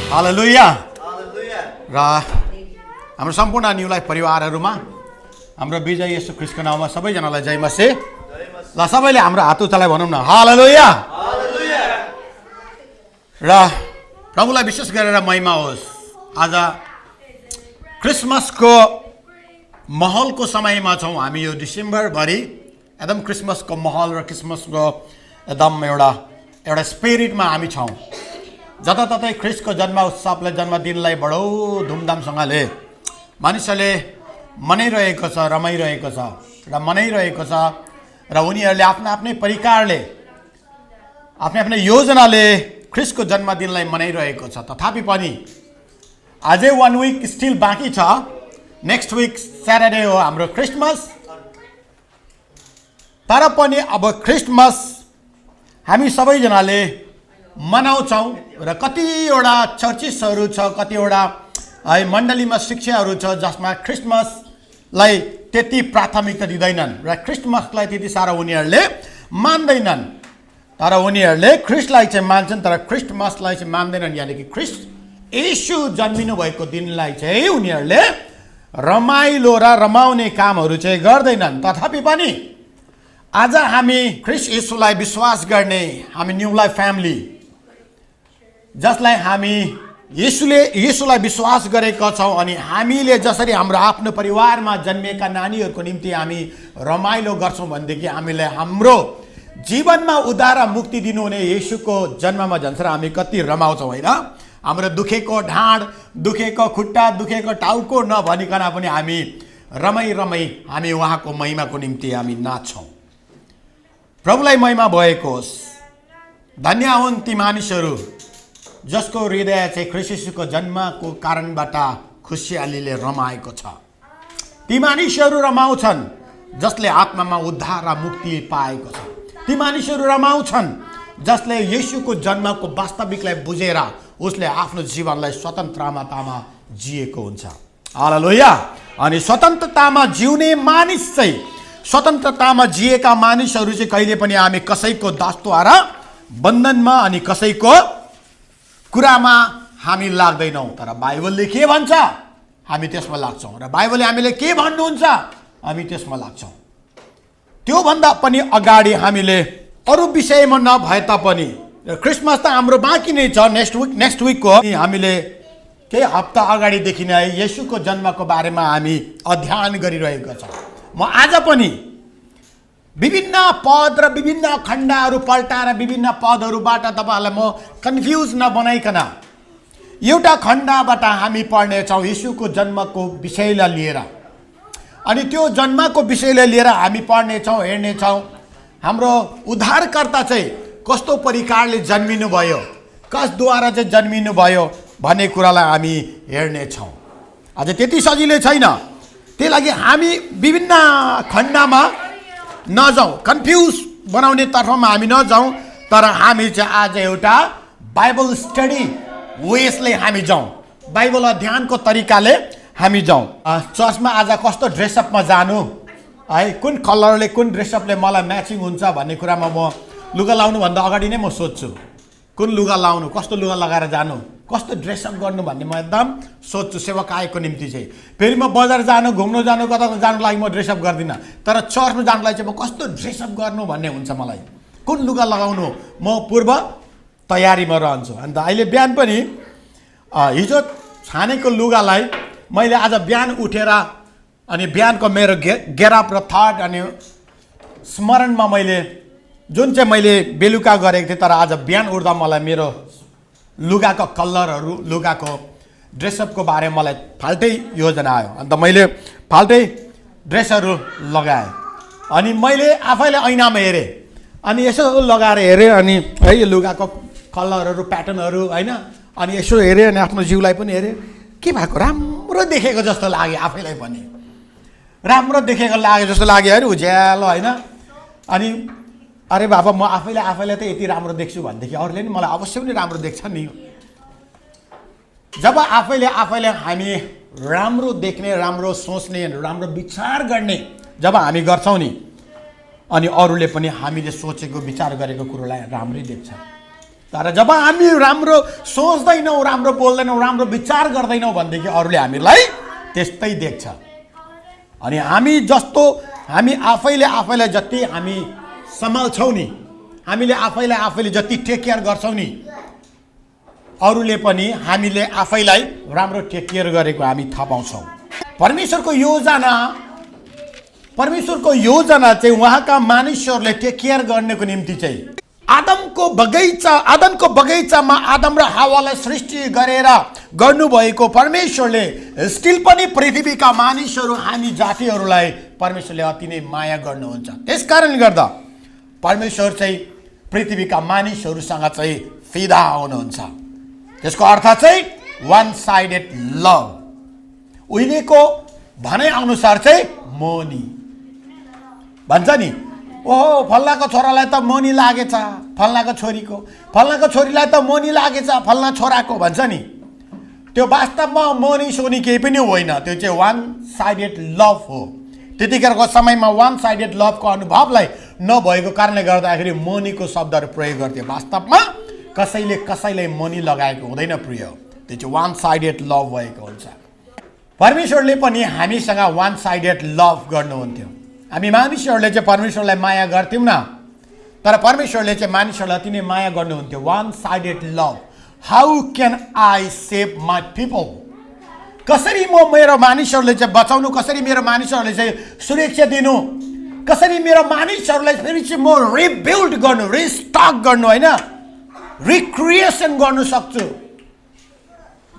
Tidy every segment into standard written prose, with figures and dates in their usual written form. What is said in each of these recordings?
हालेलुया। र हाम्रो सम्पूर्ण न्यू लाइफ परिवारहरूमा हाम्रो विजय येशू ख्रीष्टको नाममा सबैजनालाई जय मसीह। ल सबैले हाम्रो हात उचालाई भनौँ न, हालेलुया। र प्रभुलाई विशेष गरेर महिमा होस्। आज क्रिसमसको माहौलको समयमा छौँ हामी। यो डिसेम्बरभरि एकदम क्रिसमसको माहौल र क्रिसमसको एकदम एउटा स्पिरिटमा हामी छौँ। जताततै ख्रिस्टको जन्म उत्सवलाई, जन्मदिनलाई बडो धुमधामसँगले मानिसहरूले मनाइरहेको छ, रमाइरहेको छ र मनाइरहेको छ। र उनीहरूले आफ्ना आफ्नै परिकारले, आफ्नै आफ्नै योजनाले ख्रिस्टको जन्मदिनलाई मनाइरहेको छ। तथापि पनि अझै 1 विक स्टिल बाँकी छ। नेक्स्ट विक स्याटरडे हो हाम्रो क्रिसमस। तर पनि अब क्रिसमस हामी सबैजनाले मनाउँछौँ र कतिवटा चर्चेसहरू छ, कतिवटा है मण्डलीमा शिक्षाहरू छ जसमा क्रिसमसलाई त्यति प्राथमिकता दिँदैनन् र क्रिसमसलाई त्यति साह्रो उनीहरूले मान्दैनन्। तर उनीहरूले ख्रिस्टलाई चाहिँ मान्छन्, तर क्रिसमसलाई चाहिँ मान्दैनन्। यानि कि ख्रिस्ट येशू जन्मिनु भएको दिनलाई चाहिँ उनीहरूले रमाइलो र रमाउने कामहरू चाहिँ गर्दैनन्। तथापि पनि आज हामी ख्रिस्ट येशूलाई विश्वास गर्ने हामी न्यू लाइफ फ्यामिली, जसलाई हामी येशूलाई विश्वास गरेका छौँ, अनि हामीले जसरी हाम्रो आफ्नो परिवारमा जन्मिएका नानीहरूको निम्ति हामी रमाइलो गर्छौँ भनेदेखि हामीले हाम्रो जीवनमा उद्धार र मुक्ति दिनुहुने येशूको जन्ममा झन्सर हामी कति रमाउँछौँ होइन। हाम्रो दुखेको ढाड, दुखेको खुट्टा, दुखेको टाउको नभनिकन पनि हामी रमाइ हामी उहाँको महिमाको निम्ति हामी नाच्छौँ। प्रभुलाई महिमा भएको होस्। धन्य हुन् ती मानिसहरू जसको हृदय चाहिँ ख्रिस्ट येशूको जन्मको कारणबाट खुसियालीले रमाएको छ। ती मानिसहरू रमाउँछन् जसले आत्मामा उद्धार र मुक्ति पाएको छ। ती मानिसहरू रमाउँछन् जसले येशूको जन्मको वास्तविकलाई बुझेर उसले आफ्नो जीवनलाई स्वतन्त्रतामा जिएको हुन्छ। हालेलुया। अनि स्वतन्त्रतामा जिउने मानिस चाहिँ, स्वतन्त्रतामा जिएका मानिसहरू चाहिँ कहिले पनि हामी कसैको दासद्वारा बन्धनमा अनि कसैको कुरामा हामी लाग्दैनौँ। तर बाइबलले के भन्छ हामी त्यसमा लाग्छौँ, र बाइबलले हामीले के भन्नुहुन्छ हामी त्यसमा लाग्छौँ। त्योभन्दा पनि अगाडि हामीले अरू विषयमा नभए तापनि क्रिसमस त हाम्रो बाँकी नै छ। नेक्स्ट विकको हामीले केही हप्ता अगाडिदेखि नै येशूको जन्मको बारेमा हामी अध्ययन गरिरहेका छौँ। म आज पनि विभिन्न पद र विभिन्न खण्डहरू पल्टाएर विभिन्न पदहरूबाट तपाईँहरूलाई म कन्फ्युज नबनाइकन एउटा खण्डबाट हामी पढ्नेछौँ येशूको जन्मको विषयलाई लिएर। अनि त्यो जन्मको विषयलाई लिएर हामी पढ्नेछौँ, हेर्नेछौँ हाम्रो उद्धारकर्ता चाहिँ कस्तो प्रकारले जन्मिनु भयो, कसद्वारा चाहिँ जन्मिनु भयो भन्ने कुरालाई हामी हेर्नेछौँ। अझ त्यति सजिलै छैन, त्यही लागि हामी विभिन्न खण्डमा नजाउँ, कन्फ्युज बनाउने तर्फमा हामी नजाउँ, तर हामी चाहिँ आज एउटा बाइबल स्टडी वेसले हामी जाउँ, बाइबल अध्ययनको तरिकाले हामी जाउँ। चर्चमा आज कस्तो ड्रेसअपमा जानु है, कुन कलरले कुन ड्रेसअपले मलाई म्याचिङ हुन्छ भन्ने कुरामा म लुगा लाउनुभन्दा अगाडि नै म सोध्छु कुन लुगा लाउनु, कस्तो लुगा लगाएर जानु, कस्तो ड्रेसअप गर्नु भन्ने म एकदम सोध्छु सेवकाईको निम्ति चाहिँ। फेरि म बजार जानु, घुम्नु जानु, कता जानुको लागि म ड्रेसअप गर्दिनँ, तर चर्चमा जानुको लागि चाहिँ म कस्तो ड्रेसअप गर्नु भन्ने हुन्छ मलाई, कुन लुगा लगाउनु म पूर्व तयारीमा रहन्छु। अन्त अहिले बिहान पनि हिजो छानेको लुगालाई मैले आज बिहान उठेर अनि बिहानको मेरो गेटअप र थट अनि स्मरणमा मैले जुन चाहिँ मैले बेलुका गरेको थिएँ, तर आज बिहान उठ्दा मलाई मेरो लुगाको कलरहरू, लुगाको ड्रेसअपको बारेमा मलाई फाल्टै योजना आयो। अन्त मैले फाल्टै ड्रेसहरू लगाएँ। अनि मैले आफैले ऐनामा हेरेँ, अनि यसो लगाएर हेरेँ, अनि है यो लुगाको कलरहरू, प्याटर्नहरू होइन, अनि यसो हेरेँ, अनि आफ्नो जिउलाई पनि हेरेँ, के भएको राम्रो देखेको जस्तो लाग्यो, आफैलाई पनि राम्रो देखेको लाग्यो जस्तो लाग्यो अरे उज्यालो होइन। अनि अरे बाबा म आफैलाई त यति राम्रो देख्छु भनेदेखि अरूले नि मलाई अवश्य पनि राम्रो देख्छ नि। जब आफैले हामी राम्रो देख्ने, राम्रो सोच्ने, राम्रो विचार गर्ने जब हामी गर्छौँ नि, अनि अरूले पनि हामीले सोचेको विचार गरेको कुरोलाई राम्रै देख्छ। तर जब हामी राम्रो सोच्दैनौँ, राम्रो बोल्दैनौँ, राम्रो विचार गर्दैनौँ भनेदेखि अरूले हामीलाई त्यस्तै देख्छ। अनि हामी आफैले जति हामी सम्हाल्छौँ नि, हामीले आफैले जति टेक केयर गर्छौँ नि, अरूले पनि हामीले आफैलाई राम्रो टेक केयर गरेको हामी थाहा पाउँछौँ। परमेश्वरको योजना चाहिँ उहाँका मानिसहरूले टेक केयर गर्नको निम्ति चाहिँ आदमको बगैँचामा आदम र हावालाई सृष्टि गरेर गर्नुभएको परमेश्वरले स्टिल पनि पृथ्वीका मानिसहरू, हामी जातिहरूलाई परमेश्वरले अति नै माया गर्नुहुन्छ। त्यसकारणले गर्दा परमेश्वर चाहिँ पृथ्वीका मानिसहरूसँग चाहिँ फिदा हुनुहुन्छ। त्यसको अर्थ चाहिँ वान साइडेड लभ। उहिलेको भनाइ अनुसार चाहिँ मोनी भन्छ नि, ओहो फल्नाको छोरालाई त मोनी लागेछ, फल्नाको छोरीलाई त मोनी लागेछ फल्ना छोराको भन्छ नि। त्यो वास्तवमा मोनी सोनी केही पनि होइन, त्यो चाहिँ वान साइडेड लभ हो। त्यतिखेरको समयमा वान साइडेड लभको अनुभवलाई नभएको कारणले गर्दाखेरि मोनीको शब्दहरू प्रयोग गर्थ्यो। वास्तवमा कसैले मोनी लगाएको हुँदैन प्रिय, त्यो चाहिँ वान साइडेड लभ भएको हुन्छ। परमेश्वरले पनि हामीसँग वान साइडेड लभ गर्नुहुन्थ्यो। हामी मानिसहरूले चाहिँ परमेश्वरलाई माया गर्थ्यौँ न, तर परमेश्वरले चाहिँ मानिसहरूलाई अति नै माया गर्नुहुन्थ्यो। One sided love. How can I save my people? कसरी म मेरो मानिसहरूले चाहिँ बचाउनु, कसरी मेरो मानिसहरूले चाहिँ सुरक्षा दिनु, कसरी मेरो मानिसहरूलाई फेरि चाहिँ म रिबिल्ड गर्नु, रिस्टक गर्नु, होइन रिक्रिएसन गर्नु सक्छु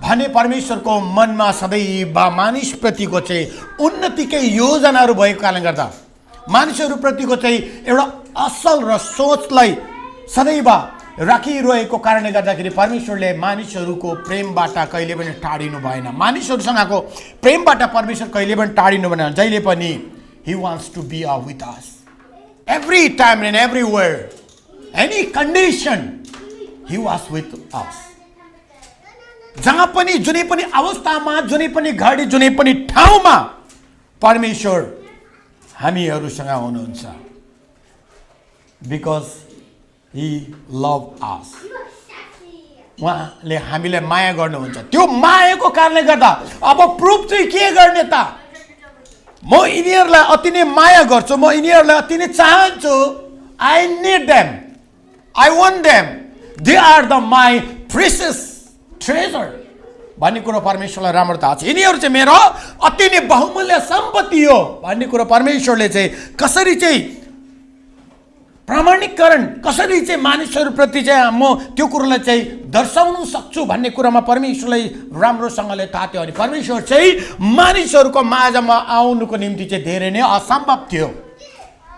भने परमेश्वरको मनमा सधैँ मानिसप्रतिको चाहिँ उन्नतिकै योजनाहरू भएको कारणले गर्दा मानिसहरूप्रतिको चाहिँ एउटा असल र सोचलाई सदैव राखिरहेको कारणले गर्दाखेरि परमेश्वरले मानिसहरूको प्रेमबाट कहिले पनि टाढिनु भएन। मानिसहरूसँगको प्रेमबाट परमेश्वर कहिले पनि टाढिनु भएन। जहिले पनि he wants to be with us every time and everywhere, any condition he was with us. जहाँ पनि, जुनै पनि अवस्थामा, जुनै पनि घडी, जुनै पनि ठाउँमा परमेश्वर हामीहरूसँग हुनुहुन्छ। बिकज ही लभ अस। उहाँले हामीलाई माया गर्नुहुन्छ। त्यो मायाको कारणले गर्दा अब प्रुफ चाहिँ के गर्ने त? म यिनीहरूलाई अति नै माया गर्छु, म यिनीहरूलाई अति नै चाहन्छु। I need them, I want them, they are the my precious treasure भन्ने कुरो परमेश्वरलाई राम्रो थाहा छ। यिनीहरू चाहिँ मेरो अति नै बहुमूल्य सम्पत्ति हो भन्ने कुरो परमेश्वरले चाहिँ कसरी चाहिँ प्रमाणीकरण, कसरी चाहिँ मानिसहरूप्रति चाहिँ म त्यो कुरोलाई चाहिँ दर्शाउन सक्छु भन्ने कुरामा परमेश्वरलाई राम्रोसँगले थाहा थियो। अनि परमेश्वर चाहिँ मानिसहरूको माझमा आउनुको निम्ति चाहिँ धेरै नै असम्भव थियो।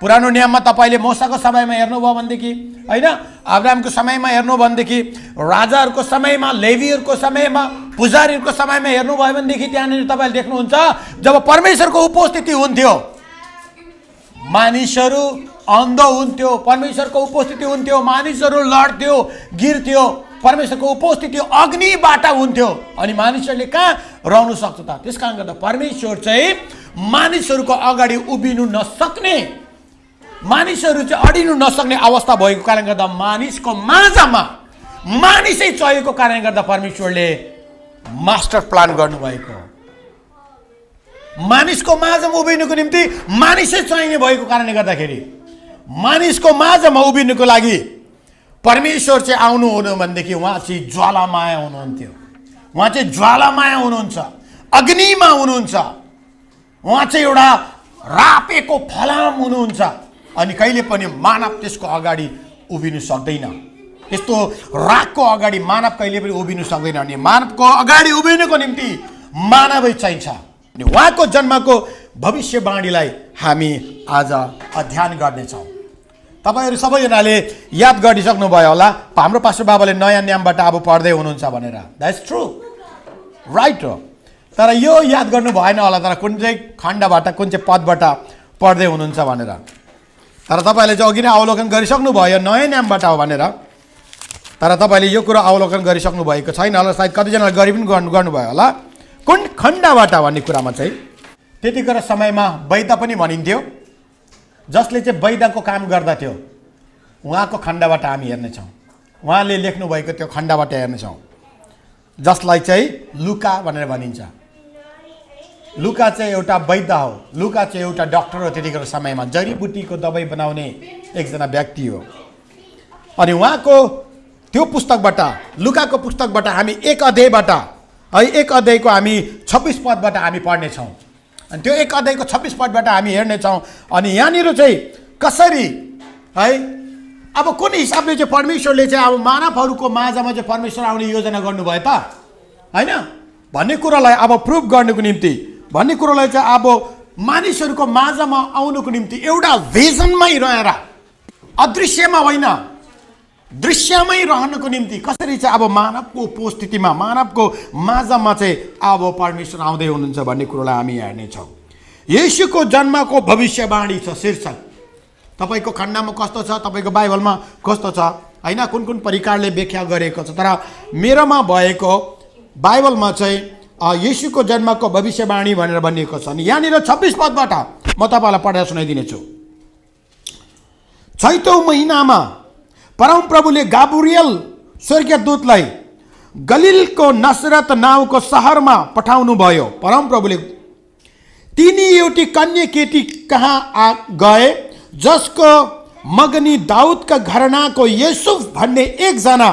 पुरानो नियममा तपाईँले मोसाको समयमा हेर्नुभयो भनेदेखि, होइन अब्राहमको समयमा हेर्नु भनेदेखि, राजाहरूको समयमा, लेवीहरूको समयमा, पुजारीहरूको समयमा हेर्नुभयो भनेदेखि त्यहाँनिर तपाईँले देख्नुहुन्छ जब परमेश्वरको उपस्थिति हुन्थ्यो मानिसहरू अन्ध हुन्थ्यो, परमेश्वरको उपस्थिति हुन्थ्यो, मानिसहरू लड्थ्यो, गिर्थ्यो। परमेश्वरको उपस्थिति अग्निबाट हुन्थ्यो अनि मानिसहरूले कहाँ रहनु सक्छ त? त्यस कारणले गर्दा परमेश्वर चाहिँ मानिसहरूको अगाडि उभिनु नसक्ने, मानिसहरू चाहिँ अडिनु नसक्ने अवस्था भएको कारणले गर्दा मानिसको माझमा मानिसै चाहिएको कारणले गर्दा परमेश्वरले मास्टर प्लान गर्नुभएको। मानिसको माझमा उभिनुको निम्ति मानिसै चाहिने भएको कारणले गर्दाखेरि मानिसको माझमा उभिनुको लागि परमेश्वर चाहिँ आउनु हुनु भनेदेखि उहाँ चाहिँ ज्वालामाया हुनुहुन्थ्यो। उहाँ चाहिँ ज्वालामाया हुनुहुन्छ, अग्निमा हुनुहुन्छ। उहाँ चाहिँ एउटा रापेको फलाम हुनुहुन्छ अनि कहिले पनि मानव त्यसको अगाडि उभिनु सक्दैन। त्यस्तो रागको अगाडि मानव कहिले पनि उभिनु सक्दैन। अनि मानवको अगाडि उभिनुको निम्ति मानवै चाहिन्छ। अनि उहाँको जन्मको भविष्यवाणीलाई हामी आज अध्ययन गर्नेछौँ। तपाईँहरू सबैजनाले याद गरिसक्नुभयो होला, हाम्रो पास्टर बाबाले नयाँ नियमबाट अब पढ्दै हुनुहुन्छ भनेर। द्याट्स ट्रु, राइट हो। तर यो याद गर्नु भएन होला तर कुन चाहिँ खण्डबाट, कुन चाहिँ पदबाट पढ्दै हुनुहुन्छ भनेर। तर तपाईँले चाहिँ अघि नै अवलोकन गरिसक्नुभयो नयाँ नियमबाट हो भनेर। तर तपाईँले यो कुरो अवलोकन गरिसक्नु भएको छैन होला, सायद कतिजनाले गरी पनि गर्नुभयो होला। कुन खण्डबाट भन्ने कुरामा चाहिँ त्यतिखेर समयमा वैद्य पनि भनिन्थ्यो, जसले चाहिँ वैद्यको काम गर्दथ्यो। उहाँको खण्डबाट हामी हेर्नेछौँ। उहाँले लेख्नुभएको त्यो खण्डबाट हेर्नेछौँ, जसलाई चाहिँ लुका भनेर भनिन्छ। लुका चाहिँ एउटा वैद्य हो, लुका चाहिँ एउटा डाक्टर हो। त्यतिखेर समयमा जडीबुटीको दबाई बनाउने एकजना व्यक्ति हो। अनि उहाँको त्यो पुस्तकबाट, लुकाको पुस्तकबाट हामी एक अध्यायबाट है, एक अध्यायको हामी 26 पदबाट हामी पढ्नेछौँ। अनि त्यो एक अध्यायको 26 पदबाट हामी हेर्नेछौँ। अनि यहाँनिर चाहिँ कसरी है, अब कुन हिसाबले चाहिँ परमेश्वरले चाहिँ अब मानवहरूको माझमा चाहिँ परमेश्वर आउने योजना गर्नुभयो त होइन भन्ने कुरालाई अब प्रुभ गर्नुको निम्ति, भन्ने कुरालाई चाहिँ अब मानिसहरूको माझमा आउनुको निम्ति एउटा भिजनमै रहेर, अदृश्यमा होइन दृश्यमै रहनुको निम्ति कसरी चाहिँ अब मानवको उपस्थितिमा, मानवको माझमा चाहिँ अब परमेश्वर आउँदै हुनुहुन्छ भन्ने कुरोलाई हामी हेर्नेछौँ। येशूको जन्मको भविष्यवाणी छ शीर्षक। तपाईँको खण्डमा कस्तो छ, तपाईँको बाइबलमा कस्तो छ होइन, कुन कुन प्रकारले व्याख्या गरेको छ, तर मेरोमा भएको बाइबलमा चाहिँ येशूको जन्मको भविष्यवाणी भनेर भनिएको छ। अनि यहाँनिर 26 पदबाट म तपाईँलाई पढेर सुनाइदिनेछु। छैटौँ महिनामा परमप्रभुले गाब्रिएल स्वर्गदूतलाई गलिलको नसरत नाउँको सहरमा पठाउनु भयो। परमप्रभुले तिनी एउटी कन्या केटी कहाँ गए जसको मगनी दाउदका घरानाको युसुफ भन्ने एकजना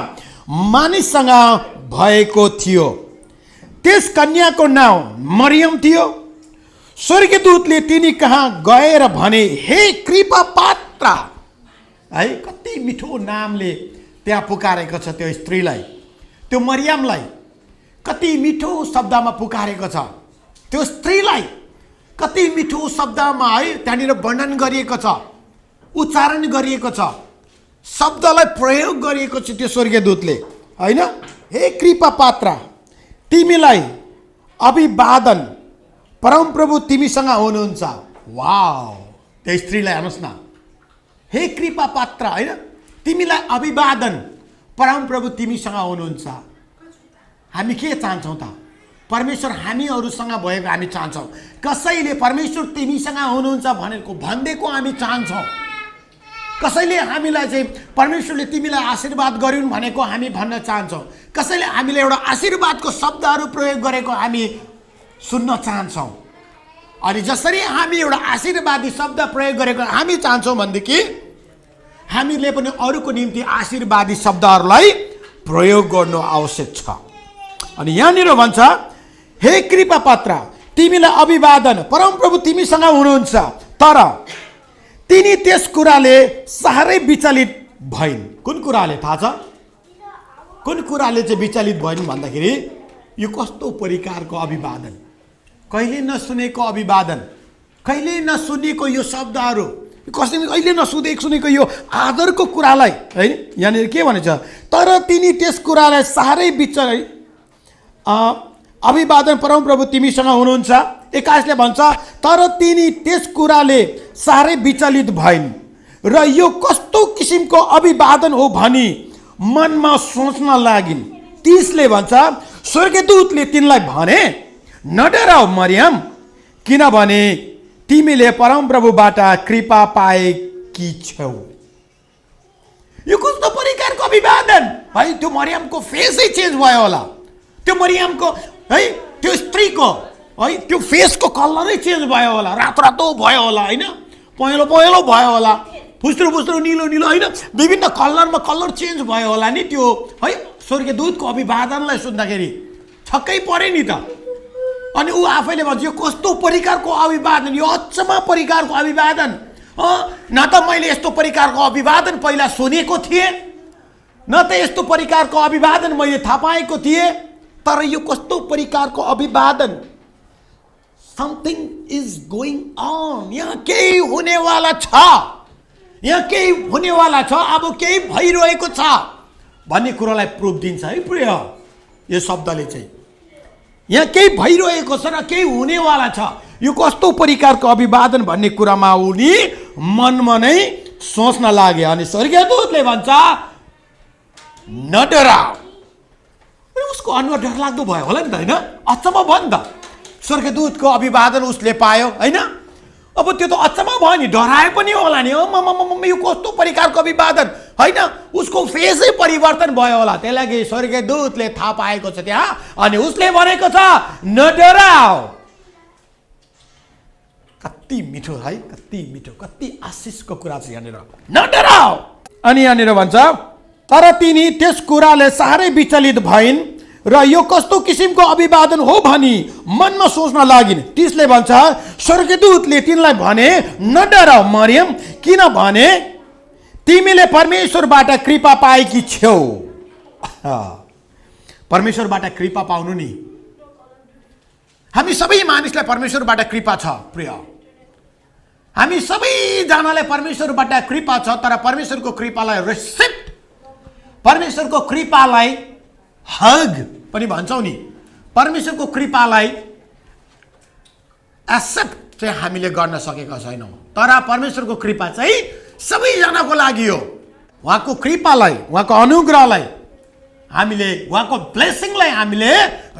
मानिससँग भएको थियो। त्यस कन्याको नाउँ मरियम थियो। स्वर्गदूतले तिनी कहाँ गएर भने, हे कृपा पात्र है, कति मिठो नामले त्यहाँ पुकारेको छ त्यो स्त्रीलाई, त्यो मरियमलाई कति मिठो शब्दमा पुकारेको छ, त्यो स्त्रीलाई कति मिठो शब्दमा है त्यहाँनिर वर्णन गरिएको छ, उच्चारण गरिएको छ, शब्दलाई प्रयोग गरिएको छ त्यो स्वर्गदूतले होइन। हे कृपा पात्र तिमीलाई अभिवादन, परमप्रभु तिमीसँग हुनुहुन्छ। वाउ, त्यो स्त्रीलाई हेर्नुहोस् न, हे कृपा पात्र होइन, तिमीलाई अभिवादन, परमप्रभु तिमीसँग हुनुहुन्छ। हामी के चाहन्छौँ त? परमेश्वर हामीहरूसँग भएको हामी चाहन्छौँ। कसैले परमेश्वर तिमीसँग हुनुहुन्छ भनेको भनिदिएको हामी चाहन्छौँ। कसैले हामीलाई चाहिँ परमेश्वरले तिमीलाई आशीर्वाद गरून् भनेको हामी भन्न चाहन्छौँ। कसैले हामीले एउटा आशीर्वादको शब्दहरू प्रयोग गरेको हामी सुन्न चाहन्छौँ। अनि जसरी हामी एउटा आशीर्वादी शब्द प्रयोग गरेको हामी चाहन्छौँ भनेदेखि हामीले पनि अरूको निम्ति आशीर्वादी शब्दहरूलाई प्रयोग गर्नु आवश्यक छ। अनि यहाँनिर भन्छ, हे कृपा पात्र तिमीलाई अभिवादन, परमप्रभु तिमीसँग हुनुहुन्छ। तर तिनी त्यस कुराले साह्रै विचलित भइन्। कुन कुराले थाहा छ? कुन कुराले चाहिँ विचलित भइन् भन्दाखेरि यो कस्तो प्रकारको अभिवादन, कहिले नसुनेको अभिवादन, कहिले नसुनेको यो शब्दहरू, कसैले कहिले सुनेको यो आदरको कुरालाई है। यहाँनिर के भनेछ? तर तिनी त्यस कुरालाई साह्रै विचलित अभिवादन, परमप्रभु तिमीसँग हुनुहुन्छ। 21ले भन्छ, तर तिनी त्यस कुराले साह्रै विचलित भइन् र यो कस्तो किसिमको अभिवादन हो भनी मनमा सोच्न लागिन्। 30ले भन्छ, स्वर्गदूतले तिनलाई भने, नडराऊ मरियम, किनभने तिमीले परमप्रभुबाट कृपा पाएकी छौ। यो कस्तो प्रकारको अभिवादन है। त्यो मरियमको फेसै चेन्ज भयो होला, त्यो मरियमको है, त्यो स्त्रीको है त्यो फेसको कलरै चेन्ज भयो होला, रातो रातो भयो होला होइन, पहेँलो पहेँलो भयो होला, फुस्रो फुस्रो निलो निलो होइन, विभिन्न कलरमा कलर चेन्ज भयो होला नि त्यो है। स्वर्गदूतको अभिवादनलाई सुन्दाखेरि छक्कै परे नि त। अनि ऊ आफैले भन्छ, यो कस्तो प्रकारको अभिवादन, यो अचम्म प्रकारको अभिवादन। न त मैले यस्तो प्रकारको अभिवादन पहिला सुनेको थिएँ, न त यस्तो प्रकारको अभिवादन मैले थाहा पाएको थिएँ, तर यो कस्तो प्रकारको अभिवादन। समथिङ इज गोइङ अन, यहाँ केही हुनेवाला छ, यहाँ केही हुनेवाला छ, अब केही भइरहेको छ भन्ने कुरालाई प्रुफ दिन्छ है प्रिय। यो शब्दले चाहिँ यहाँ केही भइरहेको छ र केही हुनेवाला छ, यो कस्तो प्रकारको अभिवादन भन्ने कुरामा उनी मनमा नै सोच्न लागे। अनि स्वर्गदूतले भन्छ, नडराऊ। उसको अनुहार डरलाग्दो भयो होला नि त होइन, अचम्म भयो नि त। स्वर्गदूतको अभिवादन उसले पायो होइन, अब त्यो त अचम्म भयो नि, डराए पनि होला नि। यो कस्तो प्रकारको अभिवादन होइन, उसको फेसै परिवर्तन भयो होला। त्यही लागि स्वर्गदूतले थाहा पाएको छ त्यहाँ, अनि उसले भनेको छ नडराऊ। कति मिठो है, कति मिठो, कति आशिषको कुरा छ यहाँनिर, नडराऊ। अनि यहाँनिर भन्छ तर तिनी त्यस कुराले साह्रै विचलित भइन् र यो कस्तो किसिमको अभिवादन हो भनी मनमा सोच्न लागिन्। त्यसले भन्छ स्वर्गदूतले तिनलाई भने नडराऊ मरियम, किनभने तिमीले परमेश्वरबाट कृपा पाएकी छेउ। परमेश्वरबाट कृपा पाउनु नि, हामी सबै मानिसलाई परमेश्वरबाट कृपा छ प्रिय, हामी सबैजनालाई परमेश्वरबाट कृपा छ। तर परमेश्वरको कृपालाई रिसिप्ट, परमेश्वरको कृपालाई हग पनि भन्छौँ नि, परमेश्वरको कृपालाई एक्सेप्ट चाहिँ हामीले गर्न सकेका छैनौँ। तर परमेश्वरको कृपा चाहिँ सबैजनाको लागि हो। उहाँको कृपालाई, उहाँको अनुग्रहलाई हामीले, उहाँको ब्लेसिङलाई हामीले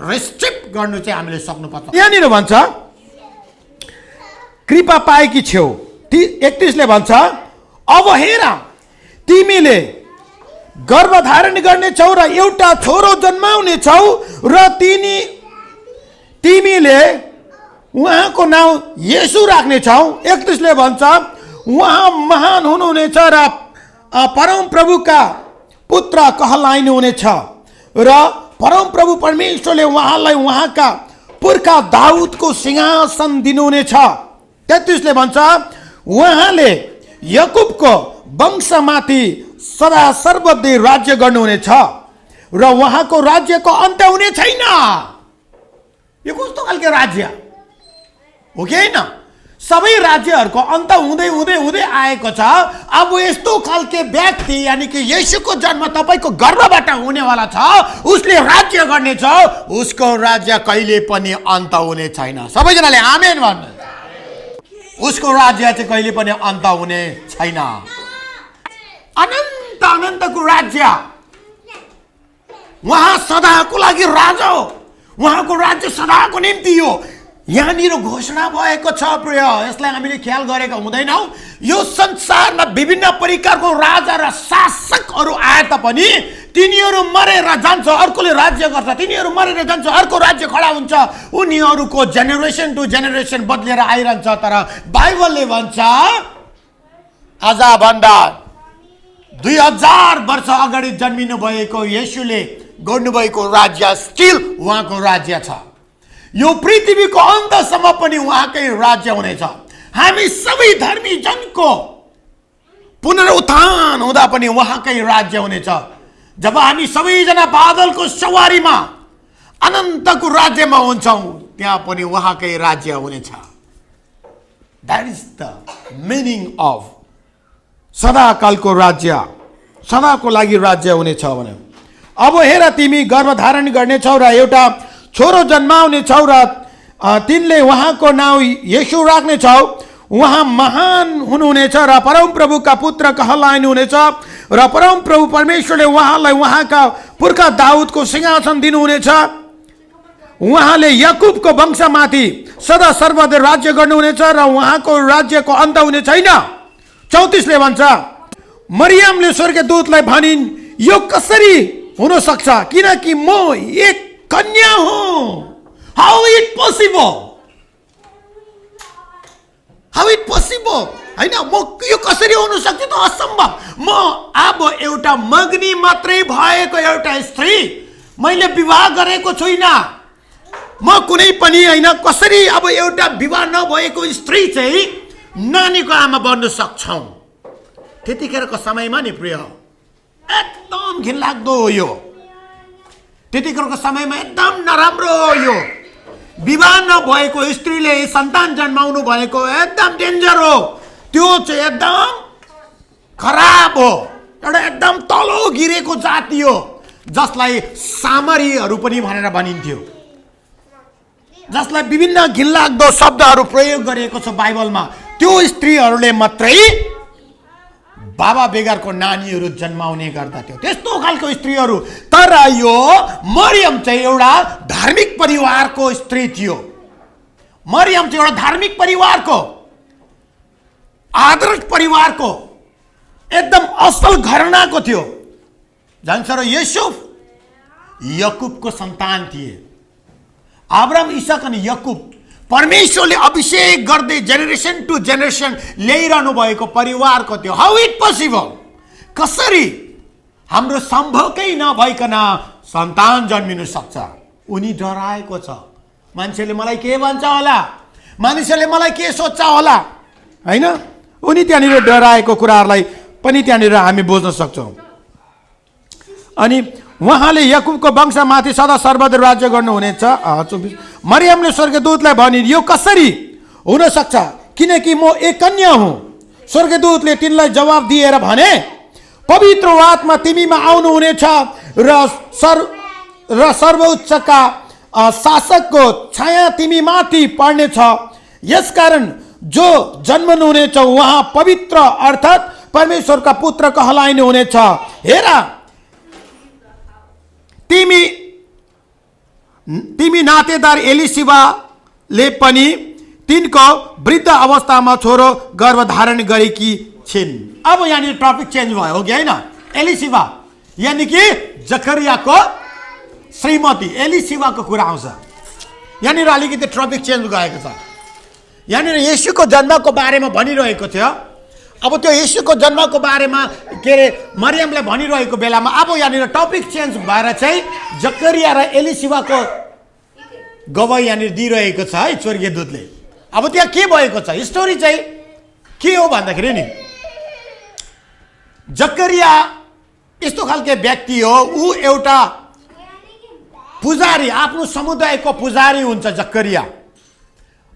रिसिप्ट गर्नु चाहिँ हामीले सक्नुपर्छ। यहाँनिर भन्छ कृपा पाएकी छेउ। 31ले भन्छ अब हेर तिमीले गर्भधारण गर्नेछौ र एउटा छोरो जन्माउने छौ र तिमीले उहाँको नाउँ येशू राख्नेछौ। 31ले भन्छ उहाँ महान हुनुहुनेछ र परमप्रभुका पुत्र कहलाइनुहुनेछ र परमप्रभु परमेश्वरले उहाँलाई उहाँका पुर्खा दाउदको सिंहासन दिनुहुनेछ। 33ले भन्छ उहाँले याकुबको वंशमाथि सदा सर्वदै राज्य गर्नुहुनेछ र उहाँको राज्यको अन्त्य हुने छैन। यो कस्तो खालको राज्य हो कि होइन? सबै राज्यहरूको अन्त हुँदै हुँदै हुँदै आएको छ। अब यस्तो खालके व्यक्ति यानी कि येशूको जन्म तपाईँको गर्भबाट हुनेवाला छ, उसले राज्य गर्नेछ, उसको राज्य कहिले पनि अन्त हुने छैन। सबैजनाले आमेन भन्नु। उसको राज्य चाहिँ कहिले पनि अन्त हुने छैन। अनन्त अनन्तको राज्य, उहाँ सदाको लागि राजा हो, उहाँको राज्य सदाको निम्ति हो। यहाँनिर घोषणा भएको छ प्रिय, यसलाई हामीले ख्याल गरेका हुँदैनौँ। यो संसारमा विभिन्न प्रकारको राजा र शासकहरू आए तापनि तिनीहरू मरेर जान्छ, अर्कोले राज्य गर्छ, तिनीहरू मरेर जान्छ, अर्को राज्य खडा हुन्छ। उनीहरूको जेनेरेसन टु जेनेरेसन बदलेर आइरहन्छ। तर बाइबलले भन्छ आजभन्दा 2000 वर्ष अगाडि जन्मिनु भएको येशूले गर्नुभएको राज्य स्टिल उहाँको राज्य छ। यो पृथ्वीको अन्तसम्म पनि उहाँकै राज्य हुनेछ। हामी सबै धर्मी जनको पुनरुत्थान हुँदा पनि उहाँकै राज्य हुनेछ। जब हामी सबैजना बादलको सवारीमा अनन्तको राज्यमा हुन्छौँ, त्यहाँ पनि उहाँकै राज्य हुनेछ। That is the meaning of सदाकालको राज्य, सदाको लागि राज्य हुनेछ भने। अब हेर तिमी गर्भधारण गर्नेछौ र एउटा छोरो जन्माउने छौ र तिनले उहाँको नाउँ येशू राख्नेछौ। उहाँ महान हुनुहुनेछ र परमप्रभुका पुत्र कहलाइनुहुनेछ र परमप्रभु परमेश्वरले उहाँलाई उहाँका पुर्खा दाउदको सिंहासन दिनुहुनेछ। उहाँले याकुबको वंशमाथि सदा सर्वदा राज्य गर्नुहुनेछ र उहाँको राज्यको अन्त हुने छैन। 34ले भन्छ मरियमले स्वर्गदूतलाई भनिन् यो कसरी हुन सक्छ, किनकि म एक कन्या हूँ। How it possible, how it possible होइन, म यो कसरी हुन सक्छ त असम्भव। म अब एउटा मग्नी मात्रै भएको एउटा स्त्री, मैले विवाह गरेको छुइनँ, म कुनै पनि होइन। कसरी अब एउटा विवाह नभएको स्त्री चाहिँ नानीको आमा बन्न सक्छौँ? त्यतिखेरको समयमा नि प्रिय एकदम घिनलाग्दो हो यो। त्यतिखेरको समयमा एकदम नराम्रो हो यो। विवाह नभएको स्त्रीले सन्तान जन्माउनु भनेको एकदम डेन्जर हो। त्यो चाहिँ एकदम खराब हो, एउटा एकदम तलो गिरेको जाति हो, जसलाई सामरीहरू पनि भनेर भनिन्थ्यो, जसलाई विभिन्न घिनलाग्दो शब्दहरू प्रयोग गरिएको छ बाइबलमा। त्यो स्त्रीहरूले मात्रै बाबा बेगरको नानीहरू जन्माउने गर्दथ्यो, त्यस्तो खालको स्त्रीहरू। तर यो मरियम चाहिँ एउटा धार्मिक परिवारको स्त्री थियो। मरियम चाहिँ एउटा धार्मिक परिवारको, आदर्श परिवारको एकदम असल घरानाको थियो। जान्छ र युसुफ याकुबको सन्तान थिए। अब्राहम, इसाक अनि याकुब परमेश्वरले अभिषेक गर्दै जेनेरेसन टु जेनेरेसन ल्याइरहनु भएको परिवारको थियो। How it possible? कसरी हाम्रो सम्भवकै नभइकन सन्तान जन्मिनु सक्छ? उनी डराएको छ। मान्छेले मलाई के भन्छ होला, मानिसहरूले मलाई के सोच्छ होला, हैन? उनी त्यहाँनिर डराएको कुराहरूलाई पनि त्यहाँनिर हामी बुझ्न सक्छौँ। अनि उहाँले याकुबको वंशमाथि सदा सर्वदा राज्य गर्नुहुनेछ। 24 मरियमले स्वर्गदूतलाई भनिन्, यो कसरी हुन सक्छ, किनकि म एक कन्या हुँ। स्वर्गदूतले तिनलाई जवाब दिएर भने, पवित्र आत्मा तिमीमा आउनुहुनेछ र सर्वोच्चका शासकको छाया तिमी माथि पर्नेछ। यसकारण जो जन्मनुहुनेछ उहाँ पवित्र अर्थात् परमेश्वरका पुत्र कहलाइनु हुनेछ। हेर, तिमी नातेदार एलिशिबाले पनि तिनको वृद्ध अवस्थामा छोरो गर्भधारण गरेकी छिन्। अब यहाँनिर टपिक चेन्ज भयो, हो कि होइन? एलिशिबा यानी कि जकरियाको श्रीमती एलिशिबाको कुरा आउँछ। यहाँनिर अलिकति टपिक चेन्ज गएको छ। यहाँनिर येशूको जन्मको बारेमा भनिरहेको थियो। अब त्यो येशूको जन्मको बारेमा के अरे मरियमले भनिरहेको बेलामा अब यहाँनिर टपिक चेन्ज भएर चाहिँ जकरिया र एलिशिबाको गवाही यहाँनिर दिइरहेको छ है स्वर्गीय दूतले। अब त्यहाँ के भएको छ, स्टोरी चाहिँ के हो भन्दाखेरि नि, जकरिया यस्तो खालके व्यक्ति हो, ऊ एउटा पुजारी, आफ्नो समुदायको पुजारी हुन्छ जकरिया।